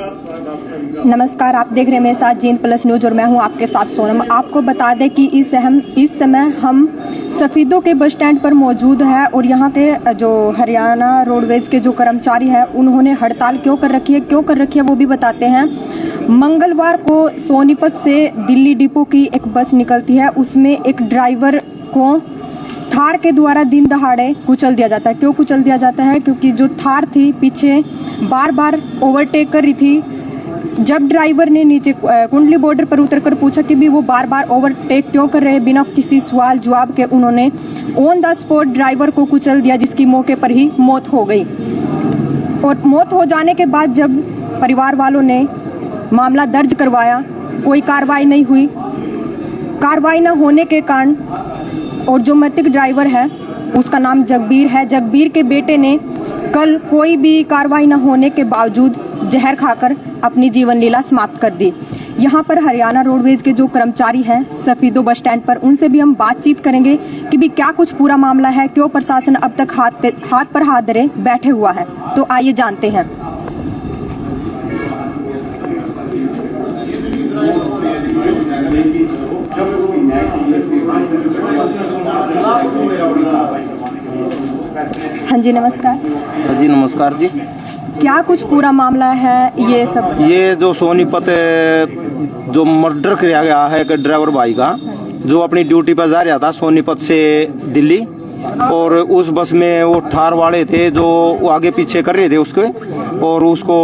नमस्कार, आप देख रहे हैं मेरे साथ जींद प्लस न्यूज और मैं हूं आपके साथ सोनम। आपको बता दें कि इस समय हम सफीदों के बस स्टैंड पर मौजूद है और यहां के जो हरियाणा रोडवेज के जो कर्मचारी हैं उन्होंने हड़ताल क्यों कर रखी है वो भी बताते हैं। मंगलवार को सोनीपत से दिल्ली डिपो की एक बस निकलती है, उसमें एक ड्राइवर को थार के द्वारा दिन दहाड़े कुचल दिया जाता है। क्यों कुचल दिया जाता है? क्योंकि जो थार थी पीछे बार बार ओवरटेक कर रही थी। जब ड्राइवर ने नीचे कुंडली बॉर्डर पर उतरकर पूछा कि भी वो बार बार ओवरटेक क्यों कर रहे हैं, बिना किसी सवाल जवाब के उन्होंने ऑन द स्पॉट ड्राइवर को कुचल दिया, जिसकी मौके पर ही मौत हो गई। और मौत हो जाने के बाद जब परिवार वालों ने मामला दर्ज करवाया, कोई कार्रवाई नहीं हुई। कार्रवाई न होने के कारण और जो मृतक ड्राइवर है उसका नाम जगबीर है, जगबीर के बेटे ने कल कोई भी कार्रवाई न होने के बावजूद जहर खाकर अपनी जीवन लीला समाप्त कर दी। यहाँ पर हरियाणा रोडवेज के जो कर्मचारी हैं सफीदो बस स्टैंड पर, उनसे भी हम बातचीत करेंगे कि भी क्या कुछ पूरा मामला है, क्यों प्रशासन अब तक हाथ पर हाथ धरे बैठे हुआ है। तो आइए जानते हैं। हाँ जी, नमस्कार जी। नमस्कार जी। क्या कुछ पूरा मामला है ये सब? ये जो सोनीपत जो मर्डर किया गया है एक ड्राइवर भाई का, जो अपनी ड्यूटी पर जा रहा था सोनीपत से दिल्ली, और उस बस में वो ठार वाले थे जो आगे पीछे कर रहे थे उसके, और उसको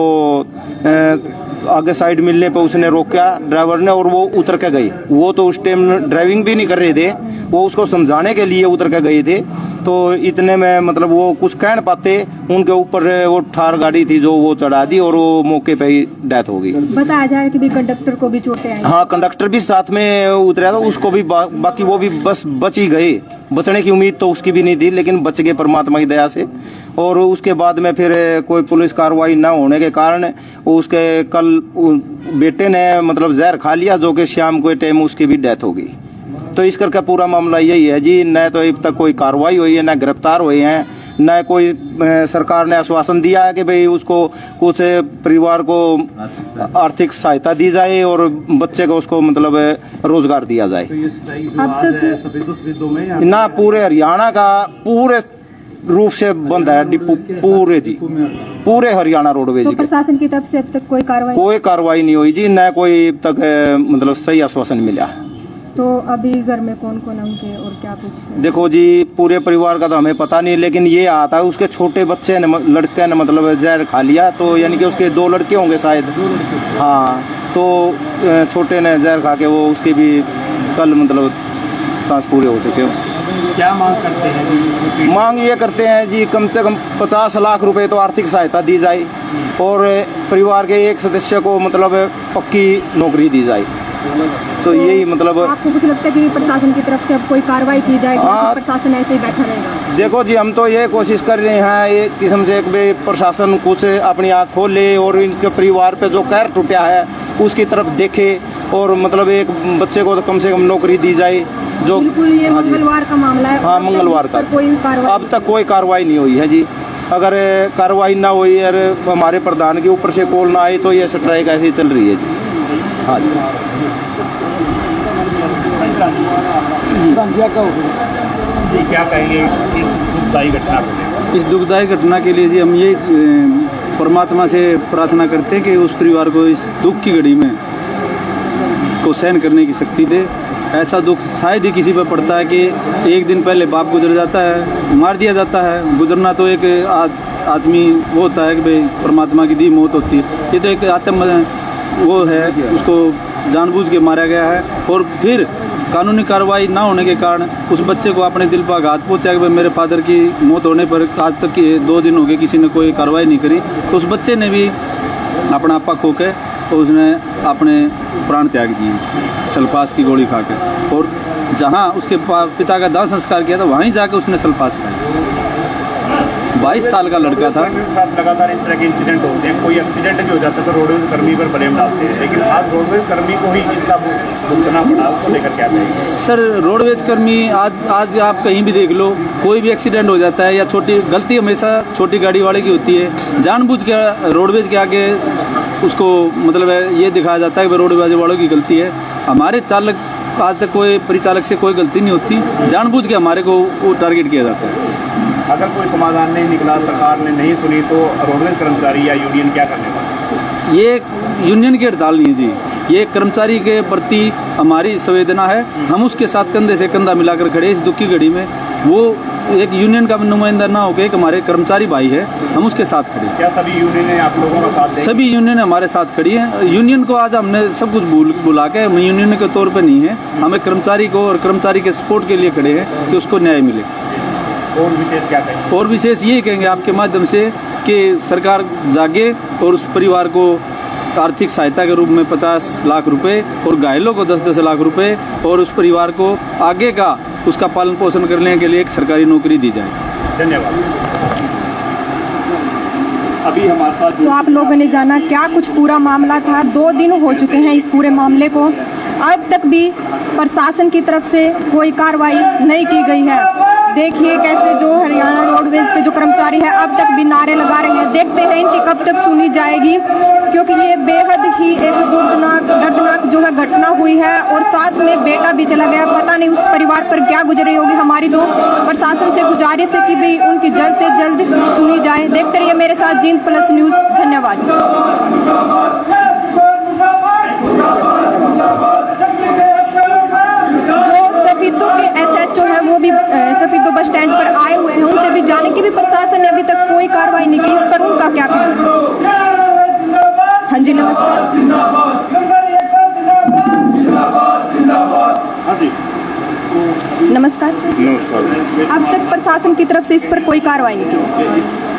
आगे साइड मिलने पे उसने रोका ड्राइवर ने और वो उतर के गई। वो तो उस टाइम ड्राइविंग भी नहीं कर रहे थे, वो उसको समझाने के लिए उतर के गए थे। तो इतने में मतलब वो कुछ कह नहीं पाते, उनके ऊपर वो ठार गाड़ी थी जो वो चढ़ा दी और वो मौके पे ही डेथ हो गई। बताया जा रहा है कि भी कंडक्टर को भी चोटें आई। हाँ, कंडक्टर भी साथ में उतरा था, उसको भी बाकी वो भी बस बच ही गए। बचने की उम्मीद तो उसकी भी नहीं थी, लेकिन बच गए परमात्मा की दया से। और उसके बाद में फिर कोई पुलिस कार्रवाई न होने के कारण उसके कल बेटे ने मतलब जहर खा लिया, जो कि शाम को टाइम उसकी भी डेथ हो गई। तो इस करके पूरा मामला यही है जी। न तो अब तक कोई कार्रवाई हुई है, न गिरफ्तार हुए हैं, न कोई सरकार ने आश्वासन दिया है कि भाई उसको कुछ परिवार को आर्थिक सहायता दी जाए और बच्चे को उसको मतलब रोजगार दिया जाए। अब तक ना पूरे हरियाणा का पूरे रूप से बंद है डिपो, पूरे जी, पूरे हरियाणा रोडवेज। तो प्रशासन की तरफ से अब तक कोई कार्रवाई नहीं हुई जी, न कोई अब तक मतलब सही आश्वासन मिला। तो अभी घर में कौन कौन होंगे और क्या कुछ है? देखो जी, पूरे परिवार का तो हमें पता नहीं, लेकिन ये आता है उसके छोटे बच्चे ने लड़के ने मतलब जहर खा लिया, तो यानी कि उसके 2 लड़के होंगे शायद। हाँ, तो छोटे ने जहर खा के वो उसके भी कल मतलब सांस पूरे हो चुके हैं उसके। क्या मांग करते हैं जी? मांग ये करते हैं जी, कम से कम 50 लाख रुपए तो आर्थिक सहायता दी जाए और परिवार के एक सदस्य को मतलब पक्की नौकरी दी जाए। तो यही मतलब आपको कुछ लगता है कि प्रशासन की तरफ से अब कोई कार्रवाई की जाएगी? प्रशासन ऐसे ही बैठा रहेगा? देखो जी, हम तो ये कोशिश कर रहे हैं एक किस्म से कि प्रशासन कुछ अपनी आँख खोले और इनके परिवार पे जो कहर टूटा है उसकी तरफ देखे और मतलब एक बच्चे को तो कम से कम नौकरी दी जाए। जो बिल्कुल, ये मंगलवार का मामला है। हाँ, मंगलवार का। अब तक कोई कार्रवाई नहीं हुई है जी। अगर कार्रवाई ना हुई और हमारे प्रधान के ऊपर से कॉल ना आई तो ये स्ट्राइक ऐसी चल रही है जी। हाँ जी। जी, क्या कहेंगे इस दुखदायी घटना को? इस दुखदायी घटना के लिए जी हम ये परमात्मा से प्रार्थना करते हैं कि उस परिवार को इस दुख की घड़ी में को सहन करने की शक्ति दे। ऐसा दुख शायद ही किसी पर पड़ता है कि एक दिन पहले बाप गुजर जाता है, मार दिया जाता है। गुजरना तो एक आदमी वो होता है कि भाई परमात्मा की दी मौत होती है। ये तो एक आत्म वो है, उसको जानबूझ के मारा गया है। और फिर कानूनी कार्रवाई ना होने के कारण उस बच्चे को अपने दिल पर आघात पहुंचा कि मेरे फादर की मौत होने पर आज तक 2 दिन हो गए किसी ने कोई कार्रवाई नहीं करी। तो उस बच्चे ने भी अपना आपा खो के तो उसने अपने प्राण त्याग दिए सल्फास की गोली खा के। और जहां उसके पिता का दाह संस्कार किया था वहीं जाकर उसने सल्फास खाई। 22 साल का लड़का था। लगातार इस तरह के इंसिडेंट होते हैं, कोई एक्सीडेंट भी हो जाता है तो रोडवेज कर्मी पर ब्लेम डालते हैं, लेकिन आज रोडवेज कर्मी को ही इसका भुगतना पड़ा, उसको लेकर क्या कहेंगे? सर, रोडवेज कर्मी आज आप कहीं भी देख लो, कोई भी एक्सीडेंट हो जाता है या छोटी गलती हमेशा छोटी गाड़ी वाले की होती है। जानबूझ के रोडवेज के आगे उसको मतलब है ये दिखाया जाता है कि रोडवेज वालों की गलती है। हमारे चालक, आज तक कोई परिचालक से कोई गलती नहीं होती, जानबूझ के हमारे को वो टारगेट किया जाता है। अगर कोई समाधान नहीं निकला, सरकार ने नहीं सुनी, तो रोडवेज कर्मचारी या यूनियन क्या करने वाले? ये यूनियन की हड़ताल नहीं है जी, ये कर्मचारी के प्रति हमारी संवेदना है। हम उसके साथ कंधे से कंधा मिलाकर खड़े इस दुख की घड़ी में। वो एक यूनियन का नुमाइंदा ना होकर एक हमारे कर्मचारी भाई है, हम उसके साथ खड़े हैं। क्या सभी यूनियन आप लोगों का साथ देंगी? सभी यूनियन हमारे साथ खड़ी है। यूनियन को आज हमने सब कुछ बुला के, हम यूनियन के तौर पे नहीं है, हमें कर्मचारी को और कर्मचारी के सपोर्ट के लिए खड़े हैं कि उसको न्याय मिले। और विशेष क्या कहेंगे? और विशेष ये कहेंगे आपके माध्यम से कि सरकार जागे और उस परिवार को आर्थिक सहायता के रूप में 50 लाख रुपए और घायलों को 10-10 लाख रुपए और उस परिवार को आगे का उसका पालन पोषण करने के लिए एक सरकारी नौकरी दी जाए। धन्यवाद। अभी हमारे साथ तो आप लोगों ने जाना क्या कुछ पूरा मामला था। 2 दिन हो चुके हैं इस पूरे मामले को, अब तक भी प्रशासन की तरफ से कोई कार्रवाई नहीं की गई है। देखिए कैसे जो हरियाणा रोडवेज के जो कर्मचारी हैं अब तक भी नारे लगा रहे हैं। देखते हैं इनकी कब तक सुनी जाएगी, क्योंकि ये बेहद ही एक दर्दनाक जो है घटना हुई है और साथ में बेटा भी चला गया। पता नहीं उस परिवार पर क्या गुजरी होगी। हमारी तो प्रशासन से गुजारिश है कि भी उनकी जल्द से जल्द सुनी जाए। देखते रहिए मेरे साथ जींद प्लस न्यूज़। धन्यवाद। सफीदों के SHO है वो भी सफीदों बस स्टैंड पर आए हुए हैं, उनसे भी जाने की भी प्रशासन ने अभी तक कोई कार्रवाई नहीं की। इस पर उनका क्या कहना है? हाँ जी नमस्कार। नमस्कार सर। नमस्कार। अब तक प्रशासन की तरफ से इस पर कोई कार्रवाई नहीं की,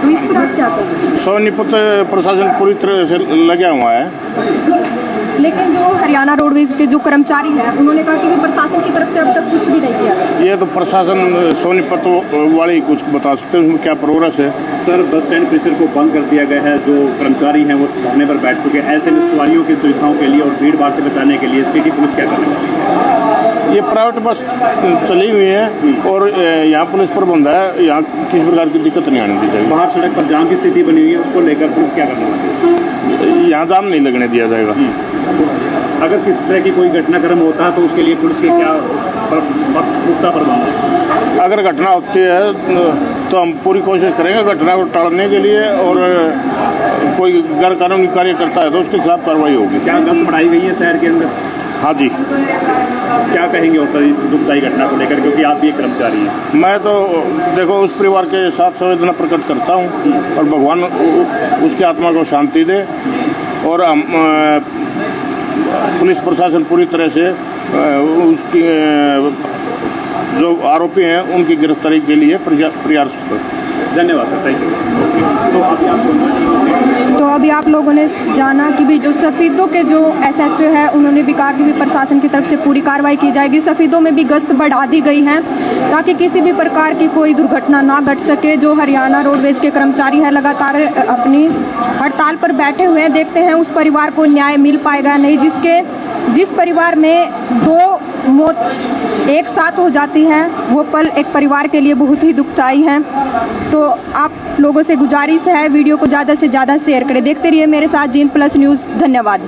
तो इस पर आप क्या कहेंगे? सोनीपत प्रशासन पूरी तरह से लगा हुआ है, लेकिन जो हरियाणा रोडवेज के जो कर्मचारी हैं उन्होंने कहा कि भी प्रशासन की तरफ से अब तक कुछ भी नहीं किया गया। ये तो प्रशासन सोनीपत वाले कुछ बता सकते हैं उसमें क्या प्रोग्रेस है। सर, बस स्टैंड परिसर को बंद कर दिया गया है, जो कर्मचारी हैं वो धरने पर बैठ चुके हैं। ऐसे में सवारियों की सुविधाओं के लिए और भीड़ भाड़ से बचाने के लिए सिटी पुलिस क्या करने वाली है? ये प्राइवेट बस चली हुई है और यहाँ पुलिस प्रबंध है, यहाँ किसी प्रकार की दिक्कत नहीं आने दी जाएगी। बाहर सड़क पर जाम की स्थिति बनी हुई है, उसको लेकर पुलिस क्या करने वाली है? यहाँ जाम नहीं लगने दिया जाएगा। अगर किस तरह की कोई घटनाक्रम होता है तो उसके लिए पुलिस के क्या पुख्ता प्रबंध है? अगर घटना होती है तो हम पूरी कोशिश करेंगे घटना को टालने के लिए, और कोई गैर कानूनी कार्य करता है तो उसके खिलाफ कार्रवाई होगी। क्या गश्त बढ़ाई गई है शहर के अंदर? हाँ जी। क्या कहेंगे होता है इस दुखदायी घटना को लेकर, क्योंकि आप भी एक कर्मचारी हैं? मैं तो देखो उस परिवार के साथ संवेदना प्रकट करता हूँ और भगवान उसकी आत्मा को शांति दे, और हम पुलिस प्रशासन पूरी तरह से उसकी जो आरोपी हैं उनकी गिरफ्तारी के लिए प्रयासरत। धन्यवाद सर, थैंक यू। तो अभी आप लोगों ने जाना कि भी जो सफीदों के जो SHO है उन्होंने भी कहा कि भी प्रशासन की तरफ से पूरी कार्रवाई की जाएगी। सफीदों में भी गश्त बढ़ा दी गई है ताकि किसी भी प्रकार की कोई दुर्घटना ना घट सके। जो हरियाणा रोडवेज के कर्मचारी हैं लगातार अपनी हड़ताल पर बैठे हुए हैं। देखते हैं उस परिवार को न्याय मिल पाएगा नहीं, जिस परिवार में 2 मौत एक साथ हो जाती है वो पल एक परिवार के लिए बहुत ही दुखदाई है। तो आप लोगों से गुजारिश है वीडियो को ज़्यादा से ज़्यादा शेयर करें। देखते रहिए मेरे साथ जींद प्लस न्यूज़। धन्यवाद।